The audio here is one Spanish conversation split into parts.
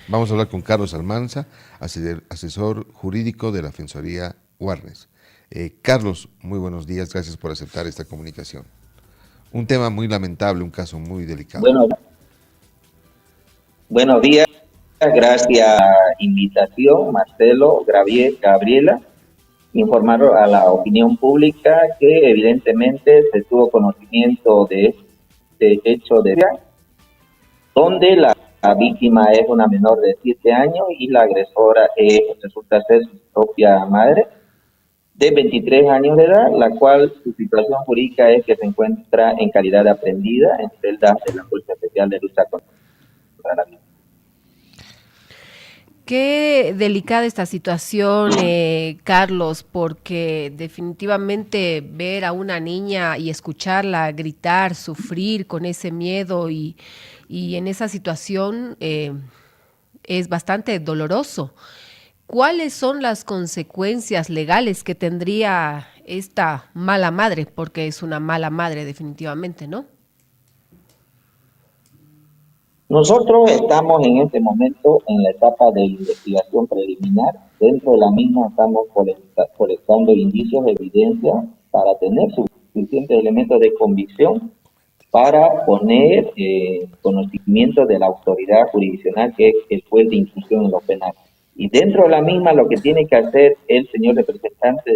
Vamos a hablar con Carlos Almanza, asesor jurídico de la Defensoría Warnes. Carlos, muy buenos días, gracias por aceptar esta comunicación. Un tema muy lamentable, un caso muy delicado. Bueno, buenos días, gracias a la invitación, Marcelo, Gabriela, informar a la opinión pública que evidentemente se tuvo conocimiento de este hecho de donde la víctima es una menor de 7 años y la agresora resulta ser su propia madre de 23 años de edad, la cual su situación jurídica es que se encuentra en calidad de aprendida en celdas de la Fuerza Especial de Lucha contra la Violencia. Qué delicada esta situación, Carlos, porque definitivamente ver a una niña y escucharla gritar, sufrir con ese miedo y en esa situación es bastante doloroso. ¿Cuáles son las consecuencias legales que tendría esta mala madre? Porque es una mala madre definitivamente, ¿no? Nosotros estamos en este momento en la etapa de investigación preliminar. Dentro de la misma estamos colectando indicios, evidencias para tener suficientes elementos de convicción para poner conocimiento de la autoridad jurisdiccional que es el juez de instrucción en lo penal. Y dentro de la misma lo que tiene que hacer el señor representante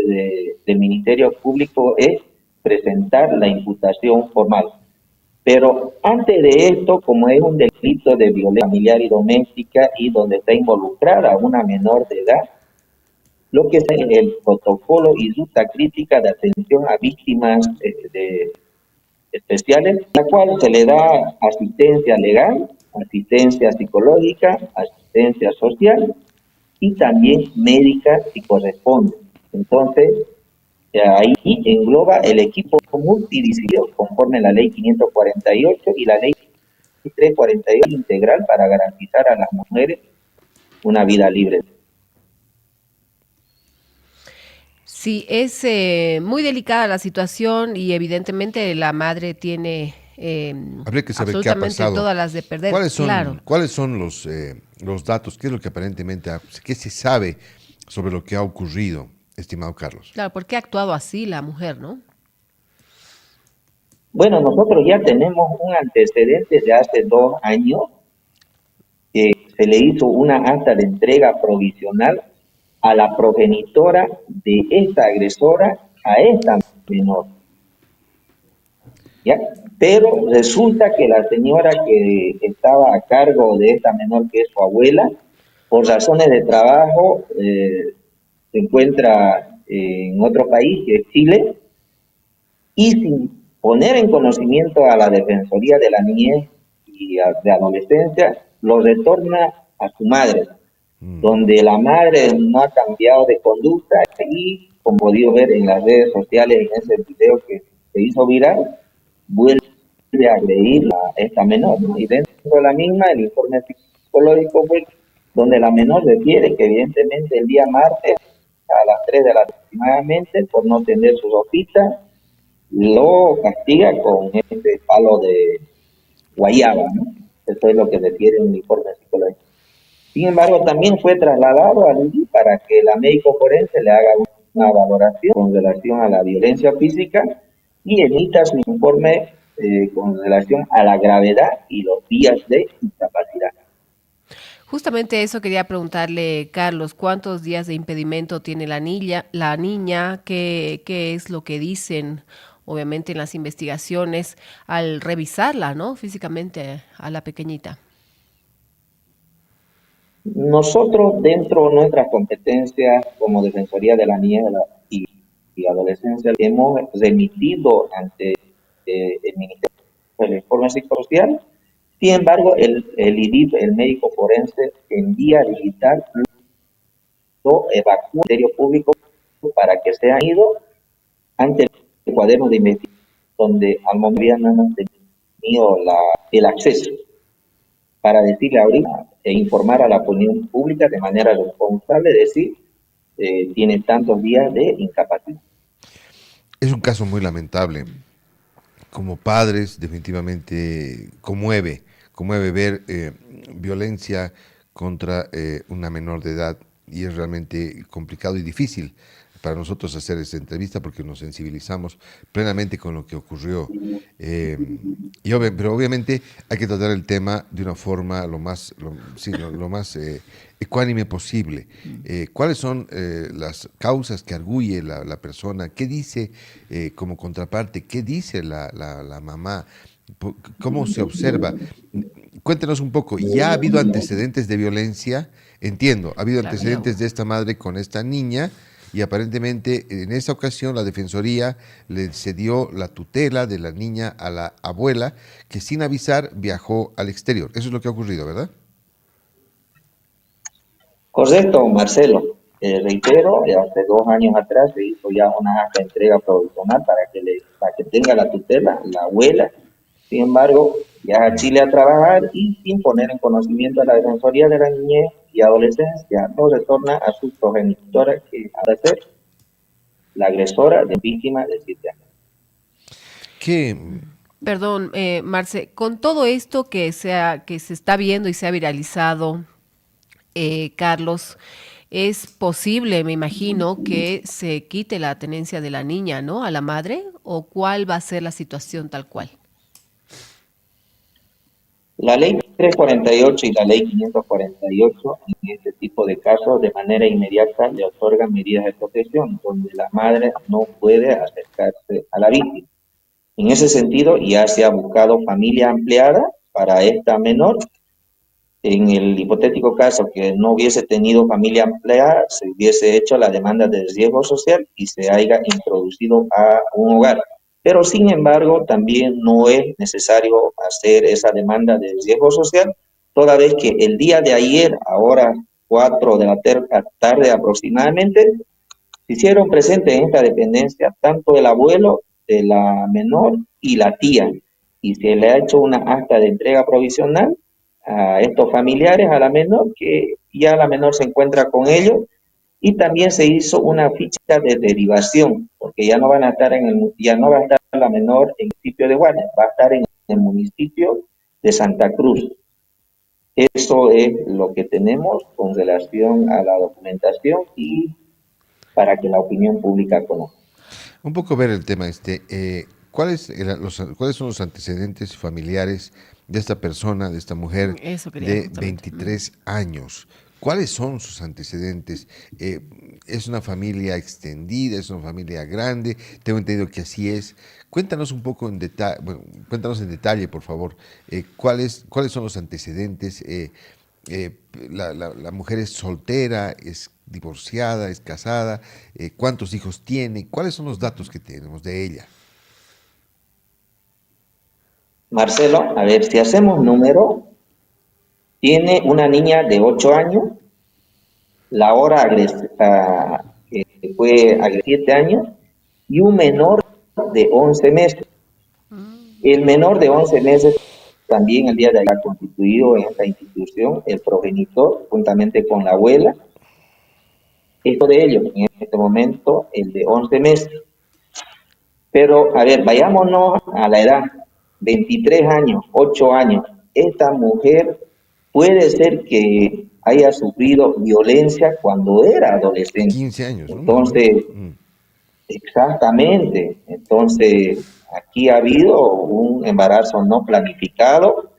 del Ministerio Público es presentar la imputación formal. Pero antes de esto, como es un delito de violencia familiar y doméstica y donde está involucrada una menor de edad, lo que es el protocolo y ruta crítica de atención a víctimas especiales, la cual se le da asistencia legal, asistencia psicológica, asistencia social y también médica si corresponde. Entonces, ahí engloba el equipo multidisciplinario conforme a la ley 548 y la ley 348 integral para garantizar a las mujeres una vida libre. Sí, es muy delicada la situación y evidentemente la madre tiene Habría que saber qué ha absolutamente pasado. todas las de perder, ¿Cuáles claro. son, cuáles son los datos? ¿Qué es lo que aparentemente, qué se sabe sobre lo que ha ocurrido, estimado Carlos? Claro, ¿por qué ha actuado así la mujer, no? Bueno, nosotros ya tenemos un antecedente de hace 2 años que se le hizo una acta de entrega provisional a la progenitora de esta agresora a esta menor. ¿Ya? Pero resulta que la señora que estaba a cargo de esta menor, que es su abuela, por razones de trabajo, se encuentra en otro país, que es Chile, y sin poner en conocimiento a la Defensoría de la Niñez y de Adolescencia, lo retorna a su madre, donde la madre no ha cambiado de conducta y, como podido ver en las redes sociales, en ese video que se hizo viral, vuelve a agredir a esta menor, ¿no? Y dentro de la misma, el informe psicológico fue donde la menor refiere que evidentemente el día martes a las 3 de la tarde aproximadamente, por no tener su ropita, lo castiga con este palo de guayaba, ¿no? Eso es lo que refiere el informe psicológico. Sin embargo, también fue trasladado al INDI para que la médico forense le haga una valoración con relación a la violencia física y emita su informe con relación a la gravedad y los días de incapacidad. Justamente eso quería preguntarle, Carlos, ¿cuántos días de impedimento tiene la niña? ¿Qué es lo que dicen, obviamente, en las investigaciones al revisarla, ¿no? Físicamente a la pequeñita. Nosotros, dentro de nuestras competencias como Defensoría de la Niñez y Adolescencia, hemos remitido ante el Ministerio del Informe Psicosocial. Sin embargo, el IDIF, el médico forense, en vía digital lo evacúa al Ministerio Público para que sea ido ante el cuaderno de investigación, donde al momento no hemos tenido el acceso para decirle ahorita e informar a la opinión pública de manera responsable, decir, tiene tantos días de incapacidad. Es un caso muy lamentable. Como padres, definitivamente conmueve ver violencia contra una menor de edad, y es realmente complicado y difícil para nosotros hacer esta entrevista porque nos sensibilizamos plenamente con lo que ocurrió. Eh, pero obviamente hay que tratar el tema de una forma lo más ecuánime posible. ¿Cuáles son las causas que arguye la persona? ¿Qué dice como contraparte? ¿Qué dice la mamá? ¿Cómo se observa? Cuéntenos un poco. ¿Ya ha habido antecedentes de violencia? Entiendo, ha habido Claro, antecedentes de esta madre con esta niña, y aparentemente en esa ocasión la Defensoría le cedió la tutela de la niña a la abuela, que sin avisar viajó al exterior. Eso es lo que ha ocurrido, ¿verdad? Correcto, Marcelo. Reitero, hace 2 años atrás se hizo ya una acta de entrega provisional para que tenga la tutela, la abuela. Sin embargo, viaja a Chile a trabajar y sin poner en conocimiento a la Defensoría de la Niñez y Adolescencia, no retorna a su progenitora, que ha de ser la agresora de víctima de 7 años. ¿Qué? perdón, Marce, con todo esto que se está viendo y se ha viralizado, Carlos, es posible, me imagino, que se quite la tenencia de la niña, ¿no? A la madre, ¿o cuál va a ser la situación tal cual? La ley 348 y la ley 548 en este tipo de casos de manera inmediata le otorgan medidas de protección donde la madre no puede acercarse a la víctima. En ese sentido, ya se ha buscado familia ampliada para esta menor. En el hipotético caso que no hubiese tenido familia ampliada, se hubiese hecho la demanda de riesgo social y se haya introducido a un hogar. Pero sin embargo, también no es necesario hacer esa demanda de riesgo social, toda vez que el día de ayer, ahora 4 de la tarde aproximadamente, se hicieron presentes en esta dependencia tanto el abuelo de la menor y la tía, y se le ha hecho una acta de entrega provisional a estos familiares, a la menor, que ya la menor se encuentra con ellos, y también se hizo una ficha de derivación, porque ya no van a estar ya no va a estar la menor en el municipio de Guanes, va a estar en el municipio de Santa Cruz. Eso es lo que tenemos con relación a la documentación y para que la opinión pública conozca. Un poco ver el tema ¿cuáles son los antecedentes familiares de esta persona, de esta mujer Eso quería de justamente. 23 años? ¿Cuáles son sus antecedentes? ¿Es una familia extendida? ¿Es una familia grande? Tengo entendido que así es. Cuéntanos un poco en detalle, bueno, cuéntanos en detalle, por favor, cuáles son los antecedentes. La mujer es soltera, es divorciada, es casada, cuántos hijos tiene, cuáles son los datos que tenemos de ella. Marcelo, a ver, si hacemos número, tiene una niña de 8 años, la hora que fue a 7 años, y un menor de 11 meses. El menor de 11 meses también el día de ayer ha constituido en esta institución el progenitor, juntamente con la abuela. Esto de ellos, en este momento, el de 11 meses. Pero, a ver, vayámonos a la edad, 23 años, 8 años. Esta mujer puede ser que haya sufrido violencia cuando era adolescente. 15 años, ¿no? Más o menos. Entonces, exactamente. Entonces, aquí ha habido un embarazo no planificado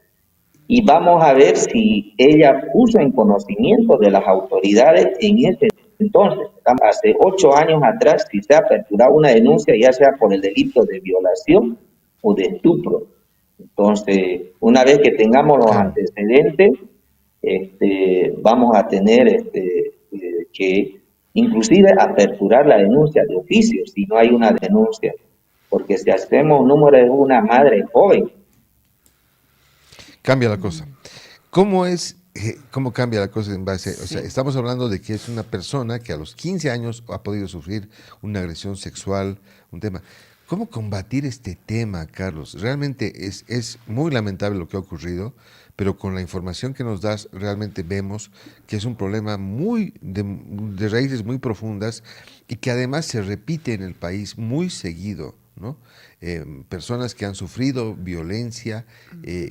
y vamos a ver si ella puso en conocimiento de las autoridades en ese entonces. Hace 8 años atrás, si se ha aperturado una denuncia, ya sea por el delito de violación o de estupro. Entonces, una vez que tengamos los Claro. antecedentes, vamos a tener que inclusive aperturar la denuncia de oficio si no hay una denuncia, porque si hacemos número de una madre joven. Cambia la cosa. ¿Cómo cambia la cosa en base? O sea, estamos hablando de que es una persona que a los 15 años ha podido sufrir una agresión sexual, un tema. ¿Cómo combatir este tema, Carlos? Realmente es muy lamentable lo que ha ocurrido, pero con la información que nos das, realmente vemos que es un problema de raíces muy profundas y que además se repite en el país muy seguido, ¿no? Personas que han sufrido violencia,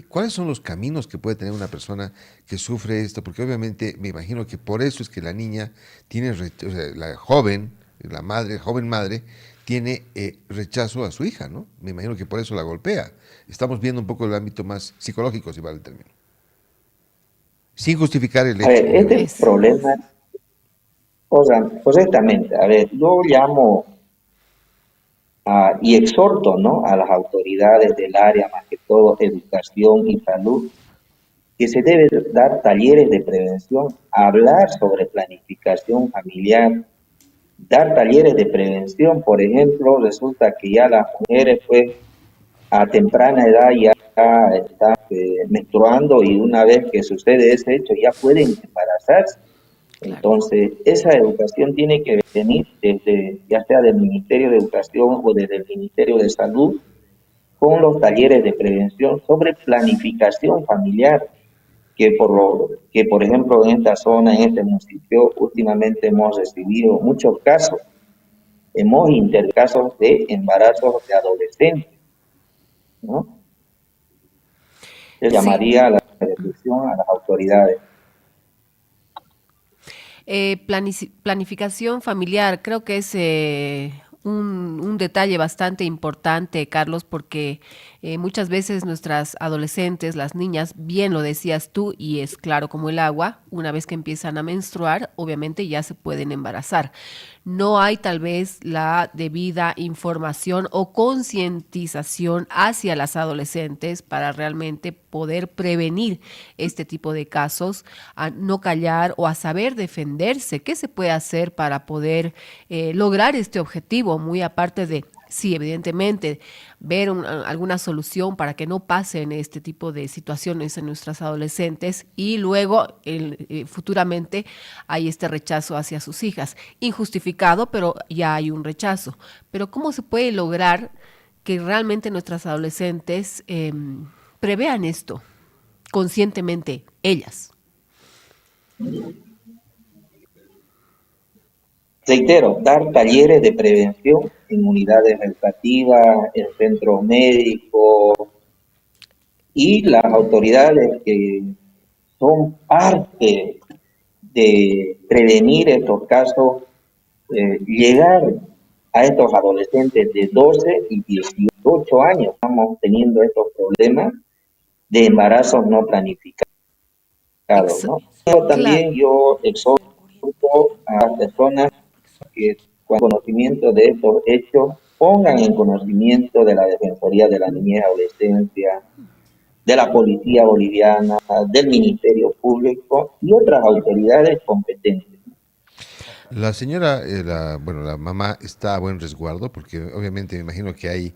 ¿cuáles son los caminos que puede tener una persona que sufre esto? Porque obviamente me imagino que por eso es que la niña tiene, o sea, la joven, la madre, joven madre, tiene rechazo a su hija, ¿no? Me imagino que por eso la golpea. Estamos viendo un poco el ámbito más psicológico, si vale el término. Sin justificar el A hecho, ver, este obviamente. problema, o sea, correctamente, a ver, yo llamo y exhorto, ¿no?, a las autoridades del área, más que todo educación y salud, que se debe dar talleres de prevención, hablar sobre planificación familiar, dar talleres de prevención. Por ejemplo, resulta que ya las mujeres, pues, a temprana edad ya están menstruando, y una vez que sucede ese hecho ya pueden embarazarse. Claro. Entonces, esa educación tiene que venir desde, ya sea del Ministerio de Educación o desde el Ministerio de Salud, con los talleres de prevención sobre planificación familiar, que por ejemplo en esta zona, en este municipio, últimamente hemos recibido muchos casos, casos de embarazos de adolescentes, ¿no? Yo Sí. llamaría a la reflexión a las autoridades. Planificación familiar, creo que es un detalle bastante importante, Carlos, porque muchas veces nuestras adolescentes, las niñas, bien lo decías tú, y es claro como el agua, una vez que empiezan a menstruar, obviamente ya se pueden embarazar. No hay tal vez la debida información o concientización hacia las adolescentes para realmente poder prevenir este tipo de casos, a no callar o a saber defenderse. ¿Qué se puede hacer para poder lograr este objetivo? Muy aparte de, sí, evidentemente, ver alguna solución para que no pasen este tipo de situaciones en nuestras adolescentes, y luego futuramente hay este rechazo hacia sus hijas. Injustificado, pero ya hay un rechazo. Pero ¿cómo se puede lograr que realmente nuestras adolescentes prevean esto conscientemente, ellas? Reitero, dar talleres de prevención en unidades educativas, en centros médicos, y las autoridades que son parte de prevenir estos casos, llegar a estos adolescentes de 12 y 18 años. Estamos teniendo estos problemas de embarazos no planificados, Ex ¿no? Pero claro. también yo exhorto a las personas que, con conocimiento de estos hechos, pongan en conocimiento de la Defensoría de la Niñez y Adolescencia, de la Policía Boliviana, del Ministerio Público y otras autoridades competentes. La señora, bueno, la mamá está a buen resguardo porque obviamente me imagino que hay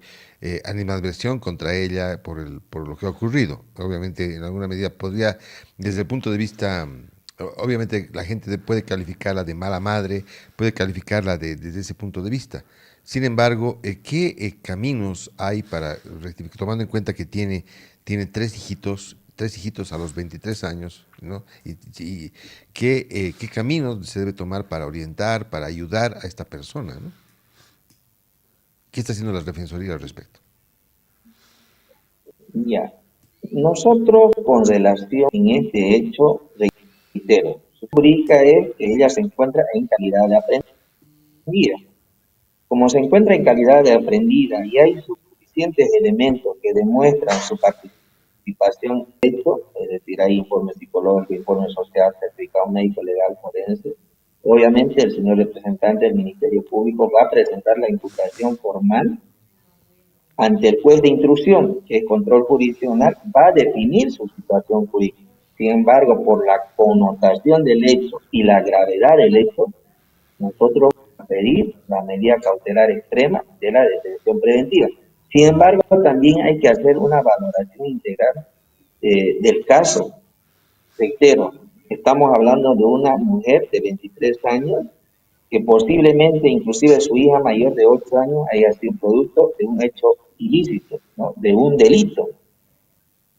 animadversión contra ella por lo que ha ocurrido. Obviamente en alguna medida podría, desde el punto de vista, obviamente la gente puede calificarla de mala madre, puede calificarla desde ese punto de vista. Sin embargo, ¿qué caminos hay para rectificar, tomando en cuenta que tiene tres hijitos a los 23 años, ¿no? Y qué camino se debe tomar para orientar, para ayudar a esta persona, ¿no? ¿Qué está haciendo la Defensoría al respecto? Ya. Nosotros, con relación en este hecho, reitero, su jurídica es que ella se encuentra en calidad de aprendida. Como se encuentra en calidad de aprendida y hay suficientes elementos que demuestran su participación en hecho, es decir, hay informe psicológico, informe social, certificado médico, legal, forense, obviamente el señor representante del Ministerio Público va a presentar la imputación formal ante el juez de instrucción, que es control jurisdiccional, va a definir su situación jurídica. Sin embargo, por la connotación del hecho y la gravedad del hecho, nosotros vamos a pedir la medida cautelar extrema de la detención preventiva. Sin embargo, también hay que hacer una valoración integral del caso. Reitero, estamos hablando de una mujer de 23 años que posiblemente inclusive su hija mayor de 8 años haya sido producto de un hecho ilícito, ¿no?, de un delito.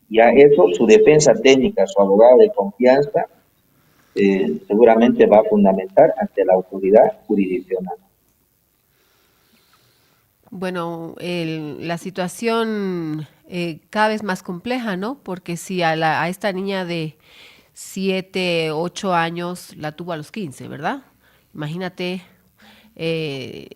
Ya eso, su defensa técnica, su abogado de confianza, seguramente va a fundamentar ante la autoridad jurisdiccional. Bueno, la situación cada vez más compleja, ¿no? Porque si a esta niña de 7, 8 años la tuvo a los 15, ¿verdad? Imagínate eh,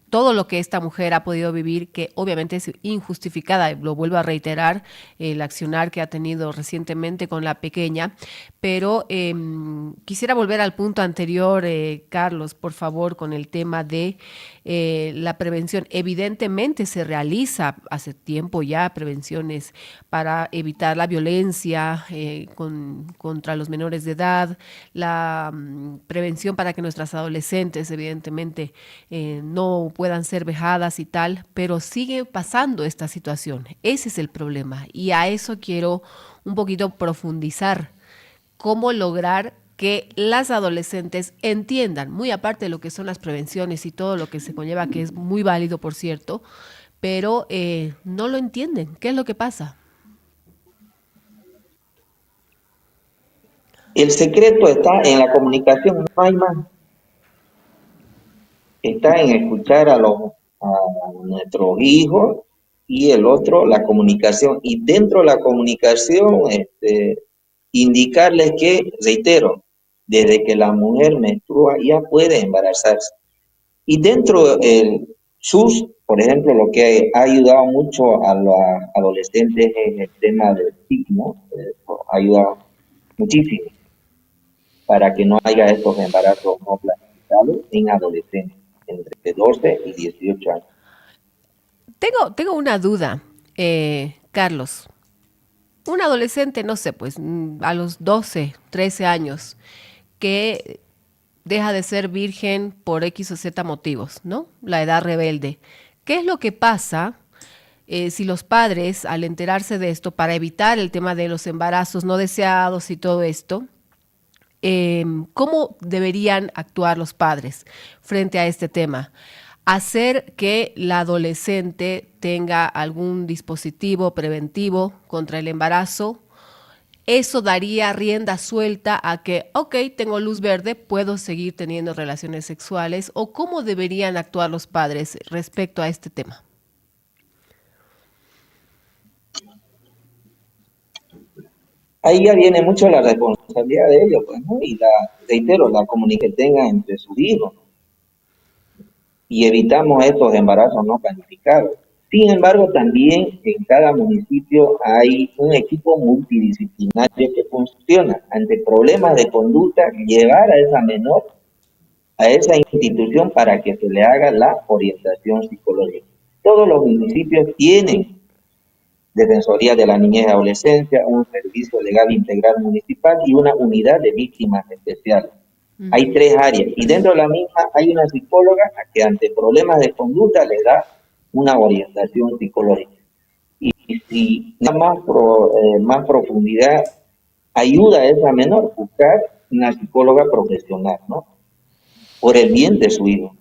todo lo que esta mujer ha podido vivir, que obviamente es injustificada, lo vuelvo a reiterar, el accionar que ha tenido recientemente con la pequeña, pero quisiera volver al punto anterior, Carlos, por favor, con el tema de la prevención. Evidentemente se realiza hace tiempo ya prevenciones para evitar la violencia contra los menores de edad, la prevención para que nuestras adolescentes, evidentemente, no puedan ser vejadas y tal, pero sigue pasando esta situación. Ese es el problema y a eso quiero un poquito profundizar. ¿Cómo lograr que las adolescentes entiendan, muy aparte de lo que son las prevenciones y todo lo que se conlleva, que es muy válido, por cierto, pero no lo entienden? ¿Qué es lo que pasa? El secreto está en la comunicación, no hay más. Está en escuchar a nuestros hijos y el otro, la comunicación. Y dentro de la comunicación, indicarles que, reitero, desde que la mujer menstrua ya puede embarazarse. Y dentro del SUS, por ejemplo, lo que ha ayudado mucho a los adolescentes es el tema del signo, ha ayudado muchísimo para que no haya estos embarazos no planificados en adolescentes entre 12 y 18 años. Tengo una duda, Carlos. Un adolescente, no sé, pues a los 12, 13 años, que deja de ser virgen por X o Z motivos, ¿no? La edad rebelde. ¿Qué es lo que pasa si los padres, al enterarse de esto, para evitar el tema de los embarazos no deseados y todo esto, cómo deberían actuar los padres frente a este tema? Hacer que la adolescente tenga algún dispositivo preventivo contra el embarazo. Eso daría rienda suelta a que, ok, tengo luz verde, puedo seguir teniendo relaciones sexuales. ¿O cómo deberían actuar los padres respecto a este tema? Ahí ya viene mucho la responsabilidad de ellos, pues, ¿no? Y reitero, la comunicación que tengan entre sus hijos. Y evitamos estos embarazos no planificados. Sin embargo, también en cada municipio hay un equipo multidisciplinario que funciona ante problemas de conducta, llevar a esa menor a esa institución para que se le haga la orientación psicológica. Todos los municipios tienen Defensoría de la Niñez y Adolescencia, un servicio legal integral municipal y una unidad de víctimas especiales. Hay 3 áreas y dentro de la misma hay una psicóloga que ante problemas de conducta le da una orientación psicológica. Y si más profundidad ayuda a esa menor buscar una psicóloga profesional, ¿no? Por el bien de su hijo.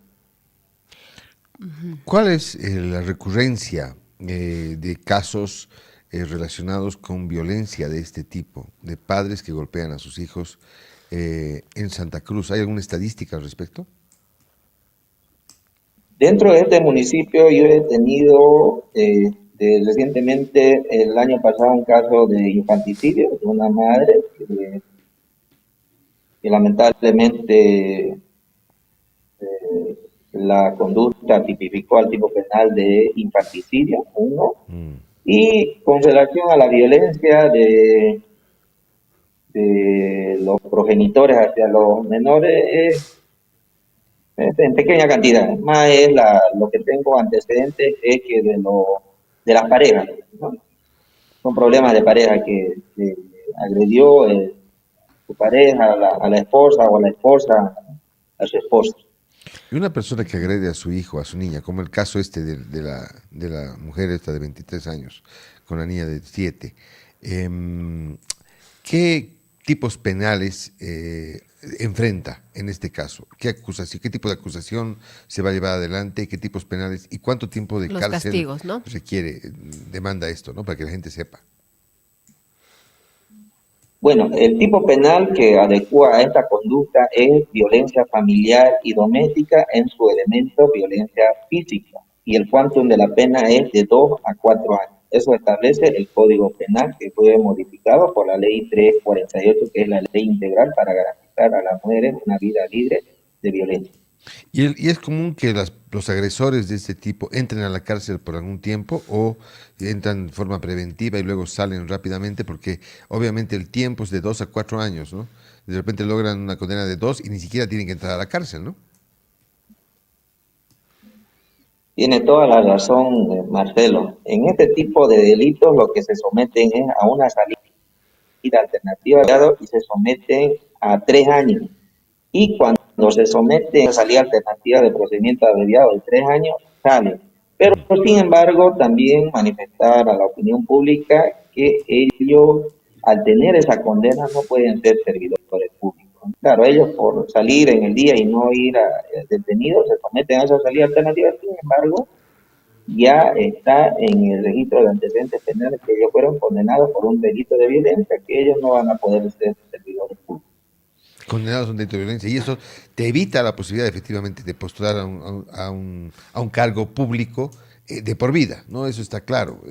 ¿Cuál es la recurrencia de casos relacionados con violencia de este tipo, de padres que golpean a sus hijos en Santa Cruz? ¿Hay alguna estadística al respecto? Dentro de este municipio yo he tenido recientemente el año pasado un caso de infanticidio de una madre que lamentablemente la conducta tipificó al tipo penal de infanticidio, uno, y con relación a la violencia de los progenitores hacia los menores es en pequeña cantidad. Más es lo que tengo antecedentes es que de las parejas, ¿no? Son problemas de pareja que agredió su pareja a la esposa o la esposa a su esposa. Y una persona que agrede a su hijo, a su niña, como el caso este de la mujer esta de 23 años, con la niña de 7, ¿qué tipos penales enfrenta en este caso? ¿Qué tipo de acusación se va a llevar adelante? ¿Qué tipos penales? ¿Y cuánto tiempo de Los cárcel castigos, ¿no? requiere, demanda esto, ¿no? Para que la gente sepa. Bueno, el tipo penal que adecua a esta conducta es violencia familiar y doméstica en su elemento violencia física. y el quantum de la pena es de 2 a 4 años. Eso establece el Código Penal, que fue modificado por la Ley 348, que es la ley integral para garantizar a las mujeres una vida libre de violencia. Y es común que los agresores de este tipo entren a la cárcel por algún tiempo o entran de forma preventiva y luego salen rápidamente, porque obviamente el tiempo es de 2 a 4 años, ¿no? De repente logran una condena de 2 y ni siquiera tienen que entrar a la cárcel, ¿no? Tiene toda la razón, Marcelo. En este tipo de delitos lo que se someten es a una salida alternativa y se someten a 3 años. Y cuando se somete a salida alternativa de procedimiento abreviado de 3 años, sale. Pero, sin embargo, también manifestar a la opinión pública que ellos, al tener esa condena, no pueden ser servidores públicos. Claro, ellos por salir en el día y no ir a detenidos se someten a esa salida alternativa. Sin embargo, ya está en el registro de antecedentes penales que ellos fueron condenados por un delito de violencia, que ellos no van a poder ser servidores públicos. Condenados a un delito de violencia. Y eso te evita la posibilidad efectivamente de postular a un cargo público de por vida, ¿no? Eso está claro.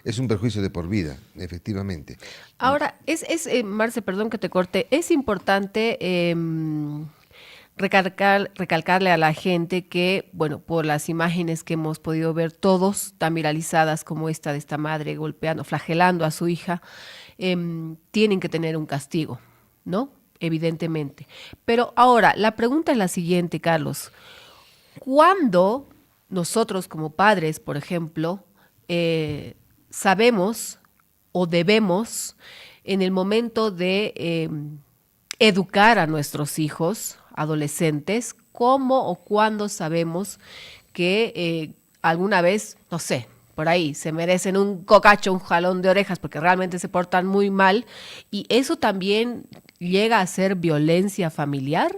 Es un perjuicio de por vida, efectivamente. Ahora, Marce, perdón que te corte, es importante recalcarle a la gente que, bueno, por las imágenes que hemos podido ver todos, tan viralizadas como esta de esta madre golpeando, flagelando a su hija, tienen que tener un castigo, ¿no? Evidentemente. Pero ahora, la pregunta es la siguiente, Carlos. ¿Cuándo nosotros como padres, por ejemplo, sabemos o debemos, en el momento de educar a nuestros hijos, adolescentes, cómo o cuándo sabemos que alguna vez, no sé, por ahí se merecen un cocacho, un jalón de orejas porque realmente se portan muy mal y eso también llega a ser violencia familiar?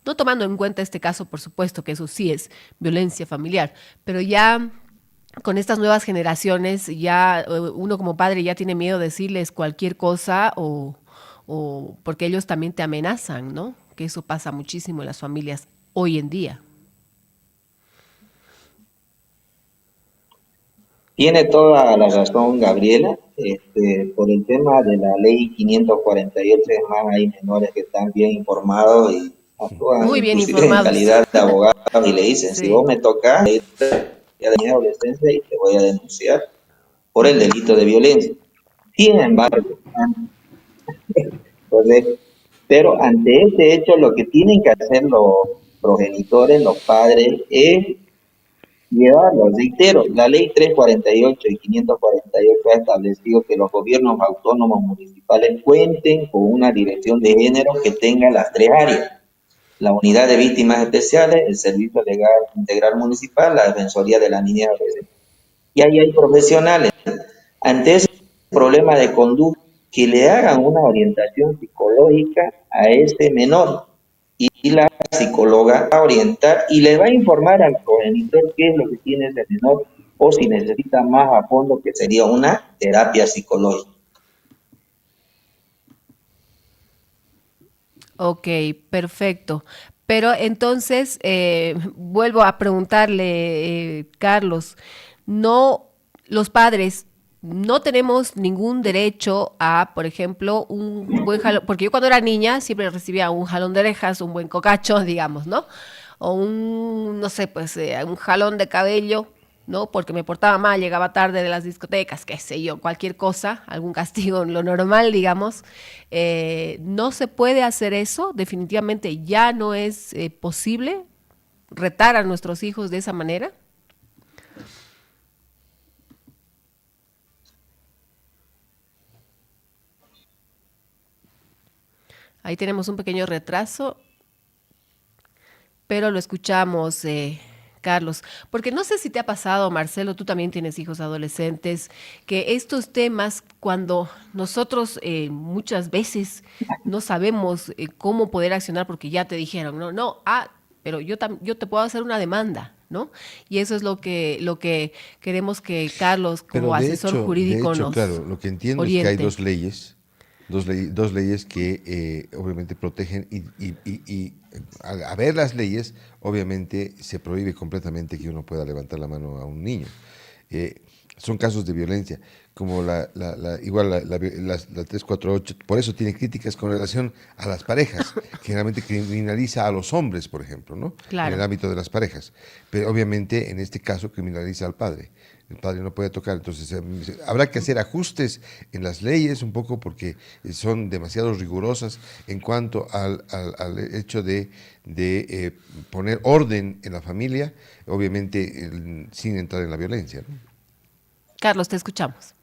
No tomando en cuenta este caso, por supuesto, que eso sí es violencia familiar, pero ya con estas nuevas generaciones, ya uno como padre ya tiene miedo de decirles cualquier cosa o porque ellos también te amenazan, ¿no? Que eso pasa muchísimo en las familias hoy en día. Tiene toda la razón, Gabriela. Por el tema de la ley 548, es más, hay menores que están bien informados y actúan Muy bien inclusive en informados. calidad de abogados y le dicen, si Sí. vos me tocas, ya de mi adolescencia y te voy a denunciar por el delito de violencia. Sin embargo, correcto, pero ante este hecho lo que tienen que hacer los progenitores, los padres, es llevarlo. Reitero, la ley 348 y 548 ha establecido que los gobiernos autónomos municipales cuenten con una dirección de género que tenga las 3 áreas: la unidad de víctimas especiales, el servicio legal integral municipal, la defensoría de la niñez y adolescente. Y ahí hay profesionales. Ante ese problema de conducta, que le hagan una orientación psicológica a ese menor y la psicóloga va a orientar y le va a informar al progenitor qué es lo que tiene ese menor o si necesita más a fondo, que sería una terapia psicológica. Ok, perfecto. Pero entonces, vuelvo a preguntarle, Carlos, no, los padres no tenemos ningún derecho a, por ejemplo, un buen jalón, porque yo cuando era niña siempre recibía un jalón de orejas, un buen cocacho, digamos, ¿no? O un, no sé, pues un jalón de cabello, ¿no? Porque me portaba mal, llegaba tarde de las discotecas, qué sé yo, cualquier cosa, algún castigo, lo normal, digamos. No se puede hacer eso, definitivamente ya no es posible retar a nuestros hijos de esa manera. Ahí tenemos un pequeño retraso, pero lo escuchamos, Carlos. Porque no sé si te ha pasado, Marcelo, tú también tienes hijos adolescentes, que estos temas, cuando nosotros muchas veces no sabemos cómo poder accionar, porque ya te dijeron, pero yo te puedo hacer una demanda, ¿no? Y eso es lo que queremos que Carlos, Pero como asesor jurídico, nos claro, lo que entiendo es que hay oriente. dos leyes dos leyes que obviamente protegen y al ver las leyes, obviamente se prohíbe completamente que uno pueda levantar la mano a un niño. Son casos de violencia, como la 348, por eso tiene críticas con relación a las parejas, generalmente criminaliza a los hombres, por ejemplo, ¿no? Claro. En el ámbito de las parejas, pero obviamente en este caso criminaliza al padre. El padre no puede tocar, entonces habrá que hacer ajustes en las leyes un poco porque son demasiado rigurosas en cuanto al hecho de poner orden en la familia, obviamente sin entrar en la violencia, ¿no? Carlos, te escuchamos.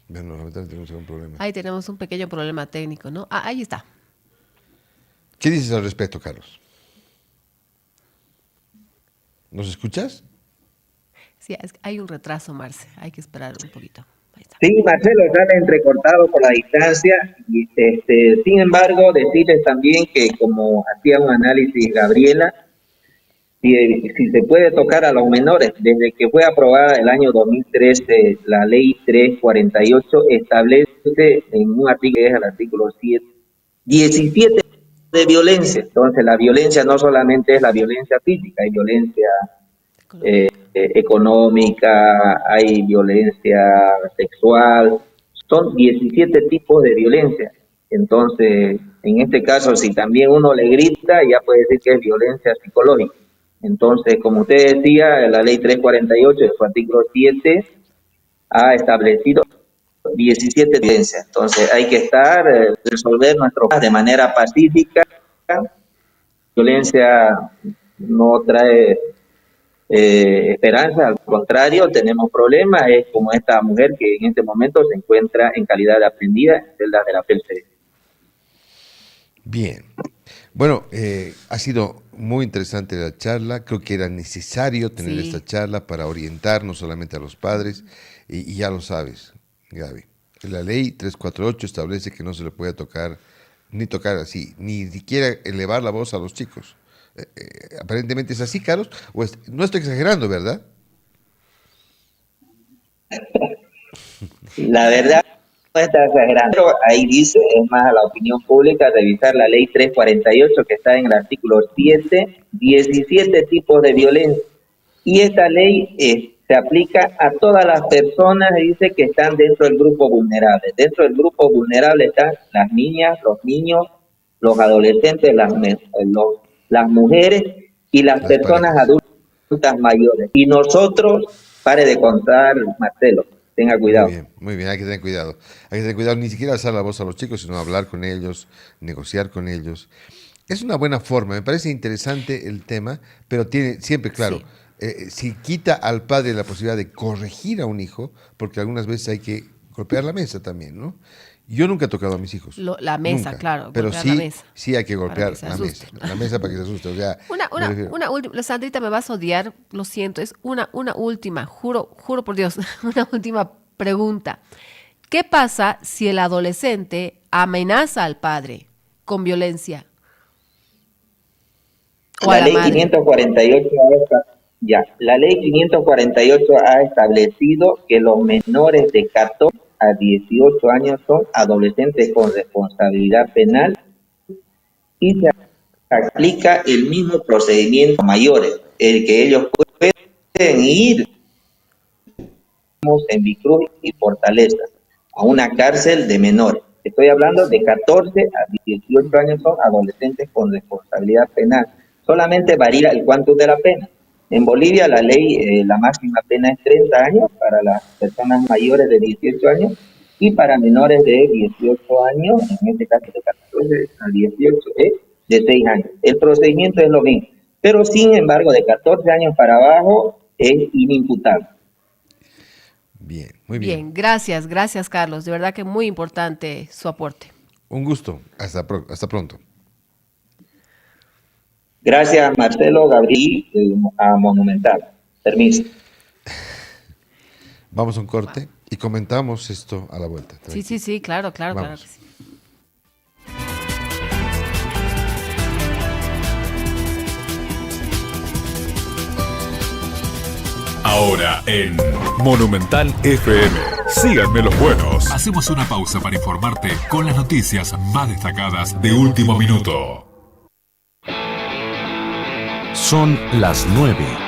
Bueno, lamentablemente tenemos algún problema. Ahí tenemos un pequeño problema técnico, ¿no? Ah, ahí está. ¿Qué dices al respecto, Carlos? ¿Nos escuchas? Sí, hay un retraso, Marce. Hay que esperar un poquito. Ahí está. Sí, Marcelo, sale entrecortado por la distancia. Y, sin embargo, decirles también que como hacía un análisis Gabriela, si se puede tocar a los menores, desde que fue aprobada el año 2013, la ley 348 establece en un artículo, que es el artículo 7, 17 de violencia. Entonces, la violencia no solamente es la violencia física, hay violencia económica, hay violencia sexual, son 17 tipos de violencia. Entonces, en este caso, si también uno le grita, ya puede decir que es violencia psicológica. Entonces, como usted decía, la ley 348, en su artículo 7, ha establecido 17 violencias. Entonces, hay que resolver nuestro caso de manera pacífica. Violencia no trae esperanza, al contrario, tenemos problemas. Es como esta mujer que en este momento se encuentra en calidad de aprendida en celdas de la PLC. Bien. Bueno, ha sido muy interesante la charla. Creo que era necesario tener esta charla para orientar no solamente a los padres, y ya lo sabes, Gaby. La ley 348 establece que no se le puede tocar así, ni siquiera elevar la voz a los chicos. Aparentemente es así, Carlos, no estoy exagerando, ¿verdad? La verdad no está exagerando, pero ahí dice, es más a la opinión pública, revisar la ley 348 que está en el artículo 7, 17 tipos de violencia. Y esta ley se aplica a todas las personas, dice, que están dentro del grupo vulnerable. Dentro del grupo vulnerable están las niñas, los niños, los adolescentes, las mujeres y las personas parejas. adultas mayores. Y nosotros, pare de contar, Marcelo, tenga cuidado. Muy bien, hay que tener cuidado. Hay que tener cuidado, ni siquiera alzar la voz a los chicos, sino hablar con ellos, negociar con ellos. Es una buena forma, me parece interesante el tema, pero tiene siempre, claro, si quita al padre la posibilidad de corregir a un hijo, porque algunas veces hay que golpear la mesa también, ¿no? Yo nunca he tocado a mis hijos. La mesa, nunca. claro. Pero la mesa, sí hay que golpear la mesa. asusten. La mesa para que se asuste. O sea, una última, Sandrita, me vas a odiar, lo siento, es una última, juro por Dios, una última pregunta. ¿Qué pasa si el adolescente amenaza al padre con violencia? La ley 548 la ley 548 ha establecido que los menores de 14 a 18 años son adolescentes con responsabilidad penal y se aplica el mismo procedimiento a mayores, el que ellos pueden ir en Vicruz y Fortaleza a una cárcel de menores. Estoy hablando de 14 a 18 años son adolescentes con responsabilidad penal. Solamente varía el cuánto de la pena. En Bolivia la ley, la máxima pena es 30 años para las personas mayores de 18 años y para menores de 18 años, en este caso de 14 a 18, es de 6 años. El procedimiento es lo mismo, pero sin embargo de 14 años para abajo es inimputable. Bien, muy bien. Gracias Carlos, de verdad que muy importante su aporte. Un gusto, hasta pronto. Gracias, Marcelo, Gabriel, a Monumental. Permiso. Vamos a un corte y comentamos esto a la vuelta. Sí, claro que sí. Ahora en Monumental FM. Síganme los buenos. Hacemos una pausa para informarte con las noticias más destacadas de último minuto. Son las 9.